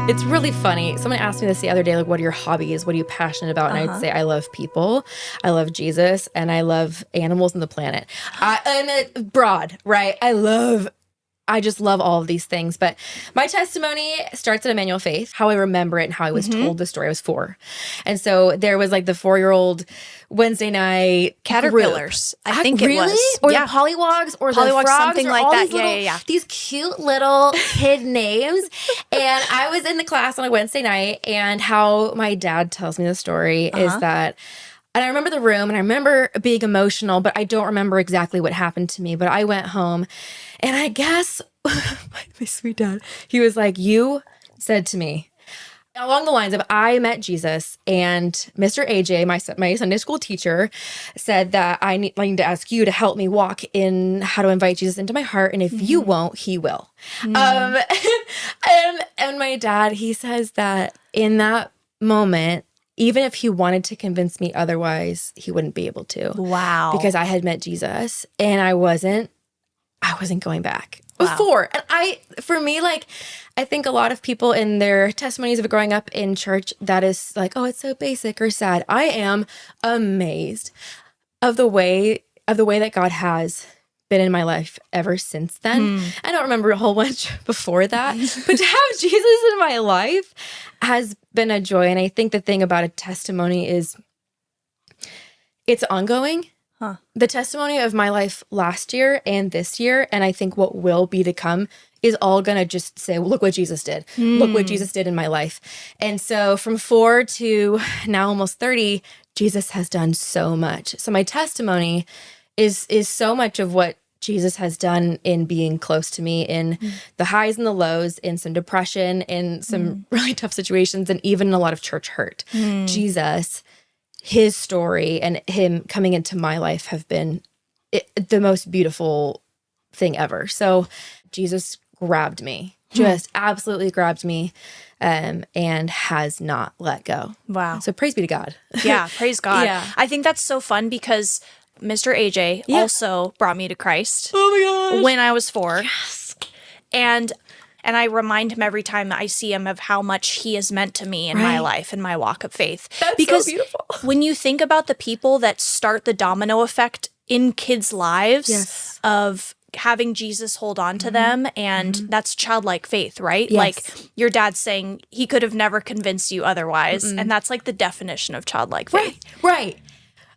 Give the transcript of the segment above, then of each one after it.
It's really funny. Someone asked me this the other day, like, what are your hobbies? What are you passionate about? And I'd say I love people, I love Jesus, and I love animals and the planet. I'm broad, right? I just love all of these things. But my testimony starts at Emmanuel Faith, how I remember it and how I was told the story. I was 4. And so there was like the 4-year-old Wednesday night caterpillars. Group. I think it was. Or the pollywogs or the frogs something or like all that. These these cute little kid names. And I was in the class on a Wednesday night, and how my dad tells me the story is that, and I remember the room and I remember being emotional, but I don't remember exactly what happened to me. But I went home, and I guess my sweet dad, he was like, you said to me, along the lines of, I met Jesus, and Mr. AJ, my Sunday school teacher, said that I need to ask you to help me walk in how to invite Jesus into my heart, and if you won't, he will. And my dad, he says that in that moment, even if he wanted to convince me otherwise, he wouldn't be able to. Wow. Because I had met Jesus, and I wasn't going back. Wow. Before. And for me, like, I think a lot of people in their testimonies of growing up in church, that is like, oh, it's so basic or sad. I am amazed of the way that God has been in my life ever since then. I don't remember a whole bunch before that, but to have Jesus in my life has been a joy. And I think the thing about a testimony is it's ongoing. The testimony of my life last year and this year, and I think what will be to come, is all going to just say, well, look what Jesus did. Look what Jesus did in my life. And so from 4 to now almost 30, Jesus has done so much. So my testimony is so much of what Jesus has done in being close to me in the highs and the lows, in some depression, in some really tough situations, and even in a lot of church hurt. Jesus, his story and him coming into my life have been the most beautiful thing ever. So Jesus grabbed me, just absolutely grabbed me, and has not let go. Wow. So praise be to God. Yeah, praise God. Yeah. I think that's so fun because Mr. AJ also brought me to Christ when I was 4. Yes. And I remind him every time I see him of how much he has meant to me in my life and my walk of faith. That's because so beautiful. When you think about the people that start the domino effect in kids' lives of having Jesus hold on to them, and that's childlike faith, right? Yes. Like your dad's saying he could have never convinced you otherwise, and that's like the definition of childlike faith. Right.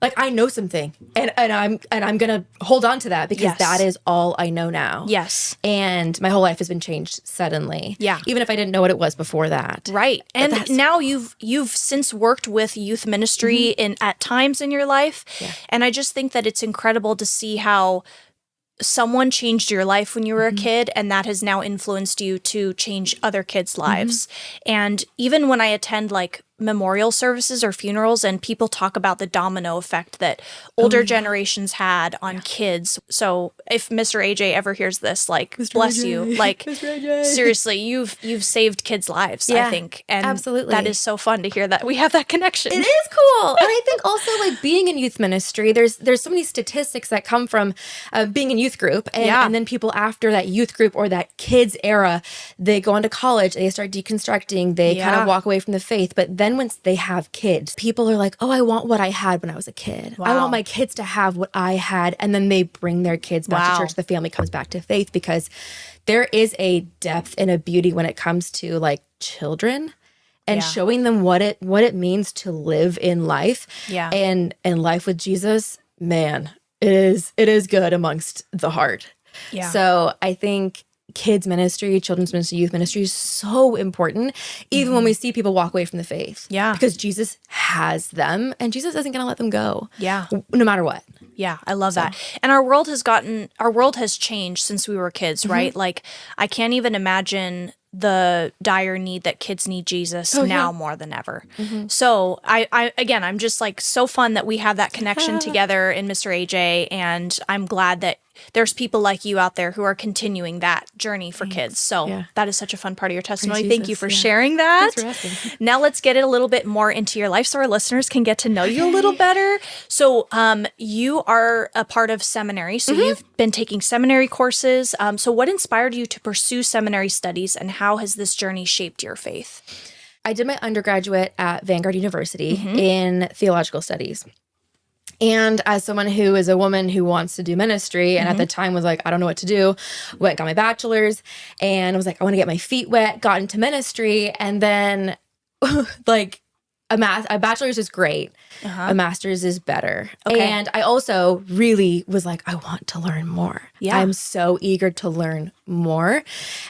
Like, I know something, and I'm gonna hold on to that because that is all I know now. Yes. And my whole life has been changed suddenly. Yeah. Even if I didn't know what it was before that. Right. And now you've since worked with youth ministry at times in your life. Yeah. And I just think that it's incredible to see how someone changed your life when you were a kid, and that has now influenced you to change other kids' lives. And even when I attend like memorial services or funerals and people talk about the domino effect that older generations had on kids. So if Mr. AJ ever hears this, like, bless you. Like, seriously, you've saved kids' lives, I think. And absolutely, that is so fun to hear that we have that connection. It is cool. And I think also, like, being in youth ministry, there's so many statistics that come from being in youth group. And then people after that youth group or that kids era, they go on to college, they start deconstructing, they kind of walk away from the faith. But then once they have kids, people are like, oh, I want what I had when I was a kid. I want my kids to have what I had. And then they bring their kids back to church. The family comes back to faith because there is a depth and a beauty when it comes to like children and showing them what it means to live in life. Yeah. And life with Jesus, man, it is good amongst the hard. Yeah. So I think kids ministry, children's ministry, youth ministry is so important, even when we see people walk away from the faith. Yeah. Because Jesus has them, and Jesus isn't going to let them go. Yeah. No matter what. Yeah, I love that. And our world has changed since we were kids, right? Like, I can't even imagine the dire need that kids need Jesus now more than ever. So I'm just like so fun that we have that connection together in Mr. AJ, and I'm glad that there's people like you out there who are continuing that journey for kids. So that is such a fun part of your testimony. Praise Thank you Jesus. for sharing that. Thanks for asking. Now let's get it a little bit more into your life so our listeners can get to know you a little better. So you are a part of seminary. So you've been taking seminary courses. So what inspired you to pursue seminary studies, and how has this journey shaped your faith? I did my undergraduate at Vanguard University in theological studies. And as someone who is a woman who wants to do ministry, and at the time was like, I don't know what to do, went got my bachelor's, and I was like, I want to get my feet wet, got into ministry, and then like a bachelor's is great, a master's is better. Okay. And I also really was like, I want to learn more. Yeah. I'm so eager to learn more.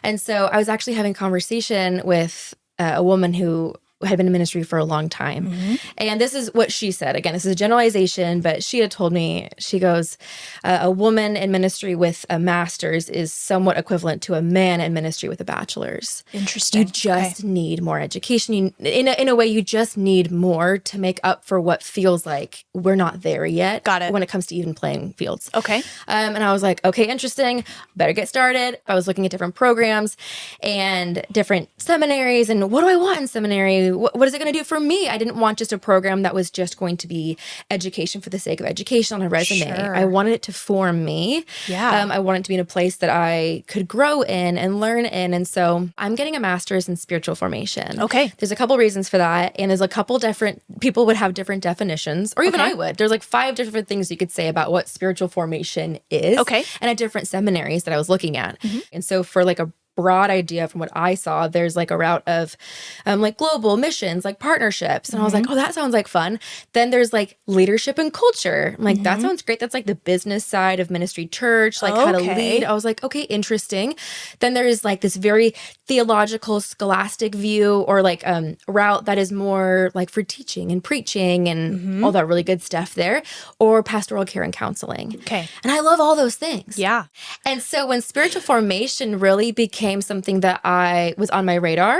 And so I was actually having conversation with a woman who had been in ministry for a long time. And this is what she said. Again, this is a generalization, but she had told me, she goes, a woman in ministry with a master's is somewhat equivalent to a man in ministry with a bachelor's. Interesting. You just need more education. In a way, you just need more to make up for what feels like we're not there yet. Got it. When it comes to even playing fields. Okay. And I was like, okay, interesting. Better get started. I was looking at different programs and different seminaries, and what do I want in seminary? What is it going to do for me? I didn't want just a program that was just going to be education for the sake of education on a resume. Sure. I wanted it to form me. Yeah. I wanted to be in a place that I could grow in and learn in. And so I'm getting a master's in spiritual formation. Okay. There's a couple reasons for that. And there's a couple different, people would have different definitions, or even I would. There's like 5 different things you could say about what spiritual formation is. Okay. And at different seminaries that I was looking at. And so for like a broad idea from what I saw, there's like a route of like global missions, like partnerships. And I was like, oh, that sounds like fun. Then there's like leadership and culture. I'm like, that sounds great. That's like the business side of ministry church, like how to lead. I was like, okay, interesting. Then there's like this very theological, scholastic view, or like route that is more like for teaching and preaching and all that really good stuff there, or pastoral care and counseling. Okay. And I love all those things. Yeah. And so when spiritual formation really became something that I was on my radar,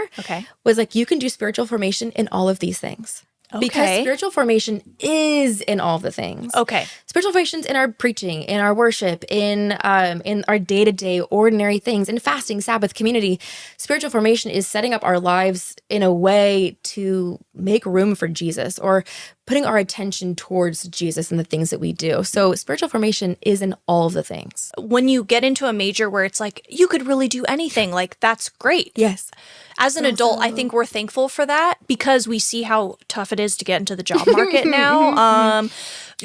was like, you can do spiritual formation in all of these things. Because spiritual formation is in all of the things. Okay. Spiritual formation's in our preaching, in our worship, in our day-to-day ordinary things, in fasting, Sabbath, community. Spiritual formation is setting up our lives in a way to make room for Jesus, or putting our attention towards Jesus and the things that we do. So spiritual formation is in all of the things. When you get into a major where it's like, you could really do anything, like that's great. Yes. As an adult, I think we're thankful for that, because we see how tough it is to get into the job market now.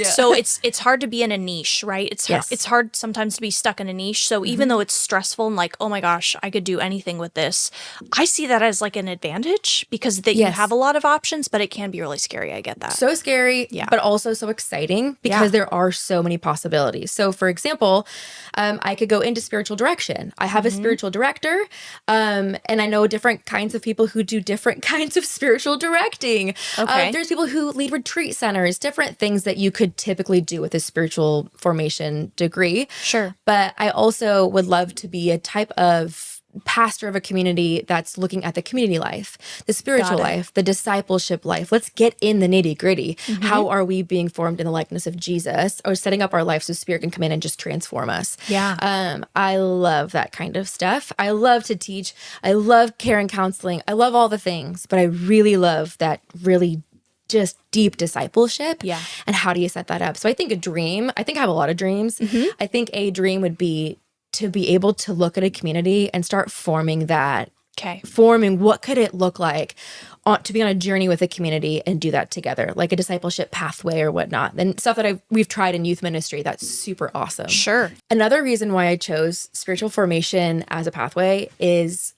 So it's hard to be in a niche, right? It's hard sometimes to be stuck in a niche. So even though it's stressful and like, oh my gosh, I could do anything with this, I see that as like an advantage, because you have a lot of options, but it can be really scary. I get that. So scary, but also so exciting, because there are so many possibilities. So for example, I could go into spiritual direction. I have a spiritual director, and I know different kinds of people who do different kinds of spiritual directing. There's people who lead retreat centers, different things that you could typically do with a spiritual formation degree. Sure. But I also would love to be a type of pastor of a community that's looking at the community life, the spiritual life, the discipleship life. Let's get in the nitty gritty. How are we being formed in the likeness of Jesus, or setting up our lives so Spirit can come in and just transform us? Yeah. I love that kind of stuff. I love to teach. I love care and counseling. I love all the things, but I really love that really just deep discipleship. Yeah. And how do you set that up? So I think I have a lot of dreams. I think a dream would be to be able to look at a community and start forming that. Forming what could it look like to be on a journey with a community and do that together, like a discipleship pathway or whatnot. And stuff that we've tried in youth ministry, that's super awesome. Sure. Another reason why I chose spiritual formation as a pathway is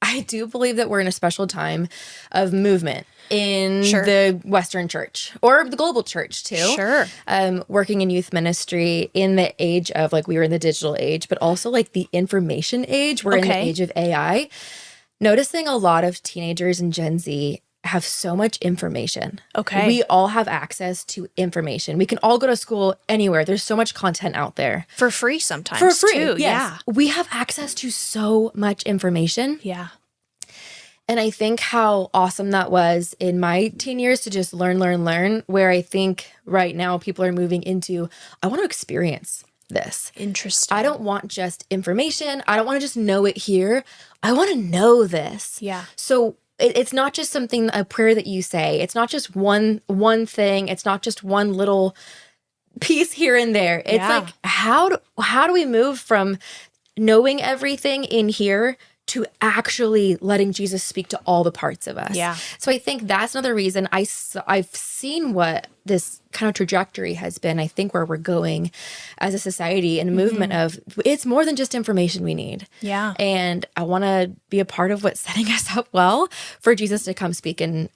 I do believe that we're in a special time of movement in the Western church, or the global church too. Sure. Working in youth ministry in the age of, like, we were in the digital age, but also like the information age. We're in the age of AI. Noticing a lot of teenagers and Gen Z have so much information. We all have access to information. We can all go to school anywhere. There's so much content out there. For free sometimes. For free, too. yes. Yeah. We have access to so much information. Yeah. And I think how awesome that was in my teen years to just learn, where I think right now people are moving into, I want to experience this. Interesting. I don't want just information. I don't want to just know it here. I want to know this. Yeah. So it's not just something, a prayer that you say. It's not just one thing. It's not just one little piece here and there. It's like, how do we move from knowing everything in here to actually letting Jesus speak to all the parts of us? Yeah. So I think that's another reason I've seen what this kind of trajectory has been, I think, where we're going as a society and a movement of, it's more than just information we need. Yeah. And I want to be a part of what's setting us up well for Jesus to come speak and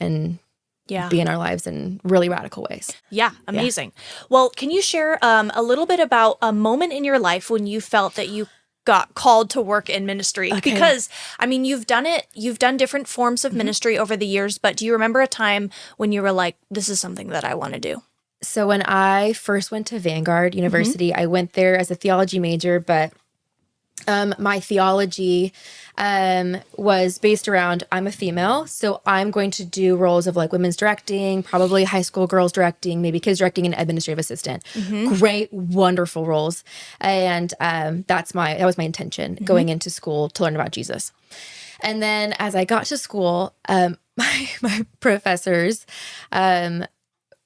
be in our lives in really radical ways. Yeah, amazing. Well, can you share a little bit about a moment in your life when you felt that you got called to work in ministry? Okay. Because, I mean, you've done different forms of ministry over the years, but do you remember a time when you were like, this is something that I want to do? So when I first went to Vanguard University, I went there as a theology major, but my theology was based around, I'm a female, so I'm going to do roles of like women's directing, probably high school girls directing, maybe kids directing, and administrative assistant. Great, wonderful roles. And that was my intention going into school to learn about Jesus. And then as I got to school, my professors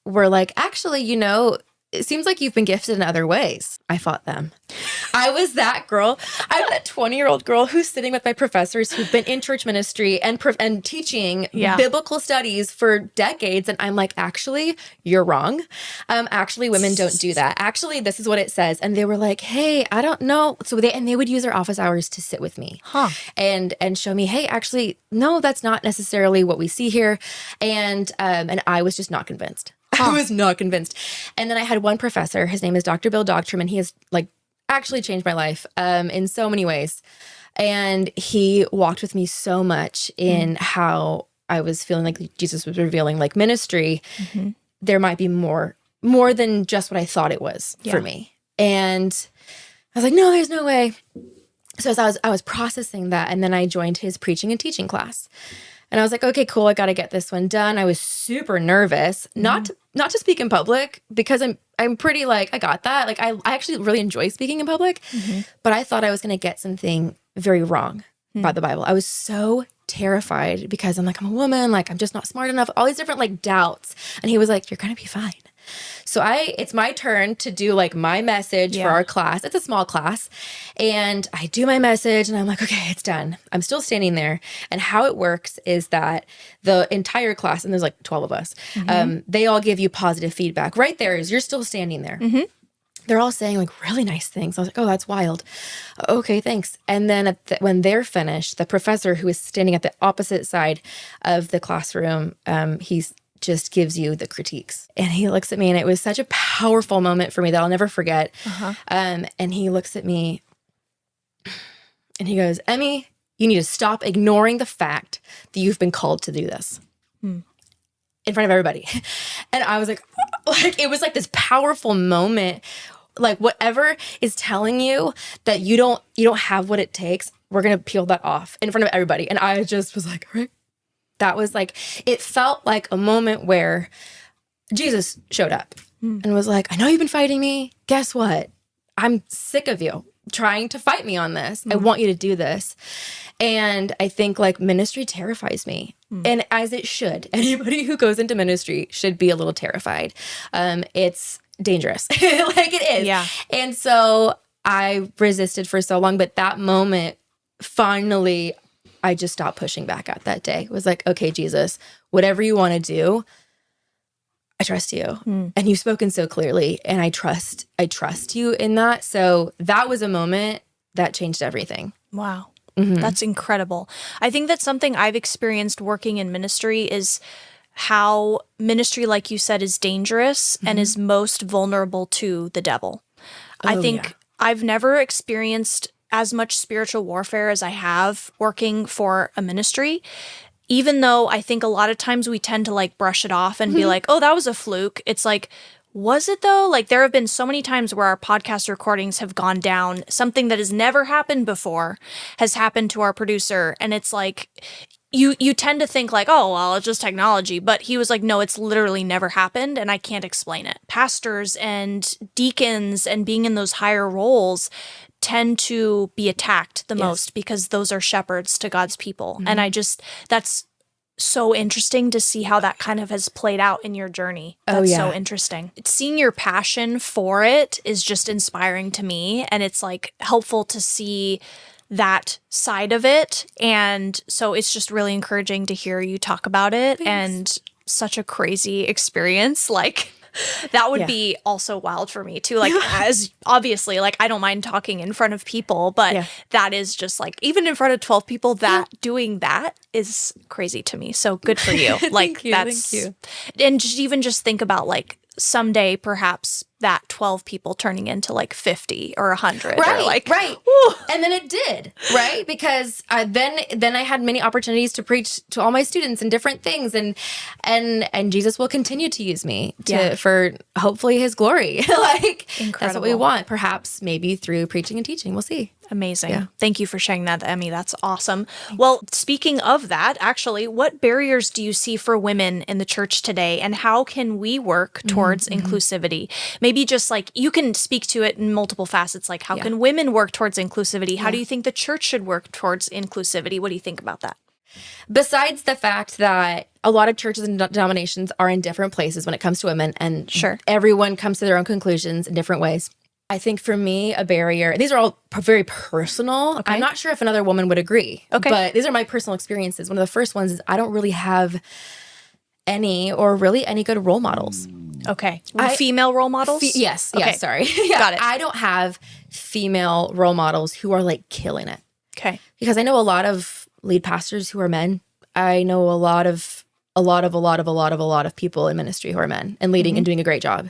were like, actually, it seems like you've been gifted in other ways. I fought them. I was that girl. I'm that 20-year-old girl who's sitting with my professors who've been in church ministry and teaching biblical studies for decades. And I'm like, actually, you're wrong. Actually, women don't do that. Actually, this is what it says. And they were like, hey, I don't know. So they would use their office hours to sit with me and show me, hey, actually, no, that's not necessarily what we see here. And I was just not convinced. I was not convinced. And then I had one professor, his name is Dr. Bill Dogtrum, and he has like actually changed my life in so many ways. And he walked with me so much in how I was feeling like Jesus was revealing like ministry. There might be more than just what I thought it was for me. And I was like, no, there's no way. So as I was processing that, and then I joined his preaching and teaching class. And I was like, okay, cool. I got to get this one done. I was super nervous, not to speak in public, because I'm pretty like, I got that. Like I actually really enjoy speaking in public, but I thought I was going to get something very wrong about the Bible. I was so terrified because I'm like, I'm a woman, like I'm just not smart enough, all these different like doubts. And he was like, you're going to be fine. So it's my turn to do like my message for our class. It's a small class. And I do my message and I'm like, okay, it's done. I'm still standing there. And how it works is that the entire class, and there's like 12 of us, they all give you positive feedback. Right there is you're still standing there. They're all saying like really nice things. I was like, oh, that's wild. Okay, thanks. And then when they're finished, the professor who is standing at the opposite side of the classroom, he's just gives you the critiques. And he looks at me, and it was such a powerful moment for me that I'll never forget. And he looks at me and he goes, Emmy, you need to stop ignoring the fact that you've been called to do this in front of everybody. And I was like, it was like this powerful moment. Like whatever is telling you that you don't have what it takes, we're going to peel that off in front of everybody. And I just was like, all right. That was like, it felt like a moment where Jesus showed up and was like, I know you've been fighting me. Guess what? I'm sick of you trying to fight me on this. I want you to do this. And I think like ministry terrifies me. And as it should. Anybody who goes into ministry should be a little terrified. It's dangerous. Like it is. Yeah. And so I resisted for so long. But that moment, finally, I just stopped pushing back at that day. It was like, okay, Jesus, whatever you want to do, I trust you. And you've spoken so clearly, and I trust you in that. So that was a moment that changed everything. Wow. That's incredible. I think that's something I've experienced working in ministry is how ministry, like you said, is dangerous and is most vulnerable to the devil. I think I've never experienced as much spiritual warfare as I have working for a ministry, even though I think a lot of times we tend to like brush it off and be like, oh, that was a fluke. It's like, was it though? Like there have been so many times where our podcast recordings have gone down. Something that has never happened before has happened to our producer. And it's like, you tend to think like, oh, well, it's just technology. But he was like, no, it's literally never happened and I can't explain it. Pastors and deacons and being in those higher roles tend to be attacked the most because those are shepherds to God's people. And that's so interesting to see how that kind of has played out in your journey. That's so interesting. Seeing your passion for it is just inspiring to me. And it's like helpful to see that side of it. And so it's just really encouraging to hear you talk about it. Thanks. And such a crazy experience. Like that would be also wild for me too. Like as obviously, like I don't mind talking in front of people, but that is just like, even in front of 12 people, that doing that is crazy to me. So good for you. Like thank you. And just think about like someday perhaps that 12 people turning into like 50 or 100. Right, or like, right. And then it did, right? Because then I had many opportunities to all my students and different things. And Jesus will continue to use me for hopefully his glory. Like, incredible. That's what we want. Perhaps maybe through preaching and teaching. We'll see. Amazing. Yeah. Thank you for sharing that, Emmy. That's awesome. Well, speaking of that, actually, what barriers do you see for women in the church today, and how can we work towards inclusivity? Maybe just like you can speak to it in multiple facets, like how can women work towards inclusivity? How do you think the church should work towards inclusivity? What do you think about that? Besides the fact that a lot of churches and denominations are in different places when it comes to women, and everyone comes to their own conclusions in different ways. I think for me, a barrier, these are all very personal. Okay. I'm not sure if another woman would agree, but these are my personal experiences. One of the first ones is I don't really have any good role models. Okay. Female role models? Yes. Okay. Yes, sorry. Got it. I don't have female role models who are like killing it. Okay. Because I know a lot of lead pastors who are men. I know a lot of people in ministry who are men and leading and doing a great job.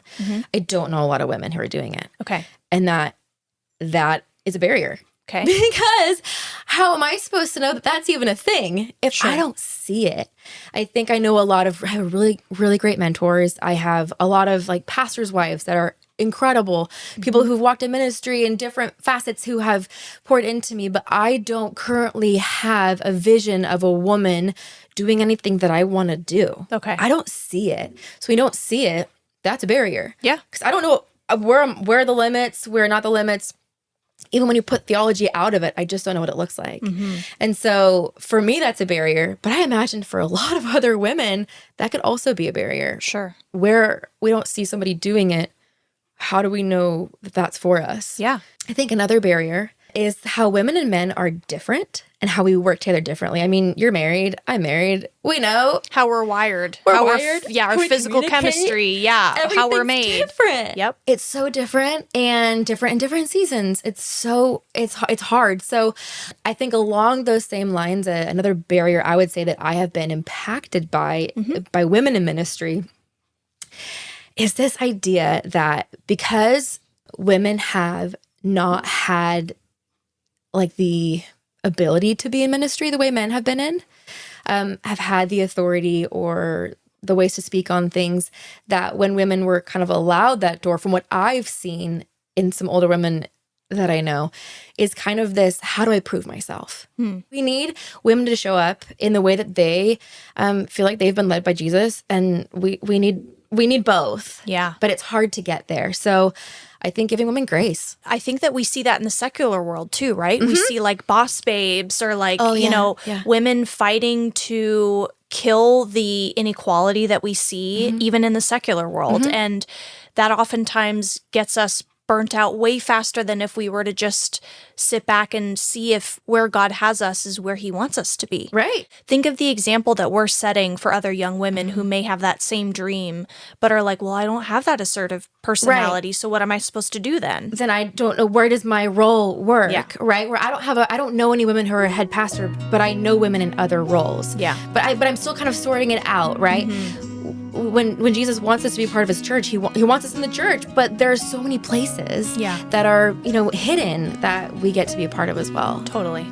I don't know a lot of women who are doing it. Okay. And that is a barrier. Okay. Because how am I supposed to know that that's even a thing if I don't see it? I think I know I have really, really great mentors. I have a lot of like pastors' wives that are incredible, people who've walked in ministry in different facets who have poured into me, but I don't currently have a vision of a woman doing anything that I want to do. Okay. I don't see it. So we don't see it. That's a barrier. Yeah. Because I don't know where are the limits, where are not the limits. Even when you put theology out of it, I just don't know what it looks like. And so for me, that's a barrier. But I imagine for a lot of other women, that could also be a barrier. Sure. Where we don't see somebody doing it, how do we know that that's for us? Yeah. I think another barrier is how women and men are different and how we work together differently. I mean, you're married, I'm married. We know how we're wired. Our physical chemistry. Yeah. How we're made. Different. Yep. It's so different and different in different seasons. It's hard. So I think along those same lines, another barrier I would say that I have been impacted by women in ministry is this idea that because women have not had like the ability to be in ministry the way men have been in, have had the authority or the ways to speak on things, that when women were kind of allowed that door, from what I've seen in some older women that I know, is kind of this, how do I prove myself? We need women to show up in the way that they feel like they've been led by Jesus, and we need both. Yeah. But it's hard to get there. So I think giving women grace. I think that we see that in the secular world too, right? We see like boss babes or like, women fighting to kill the inequality that we see even in the secular world. And that oftentimes gets us burnt out way faster than if we were to just sit back and see if where God has us is where he wants us to be. Right. Think of the example that we're setting for other young women who may have that same dream, but are like, well, I don't have that assertive personality. So what am I supposed to do then? Then I don't know, where does my role work, right? Where I don't know any women who are a head pastor, but I know women in other roles. Yeah. But I'm still kind of sorting it out, right? When Jesus wants us to be part of his church, he wants us in the church, but there's so many places that are, hidden that we get to be a part of as well. Totally.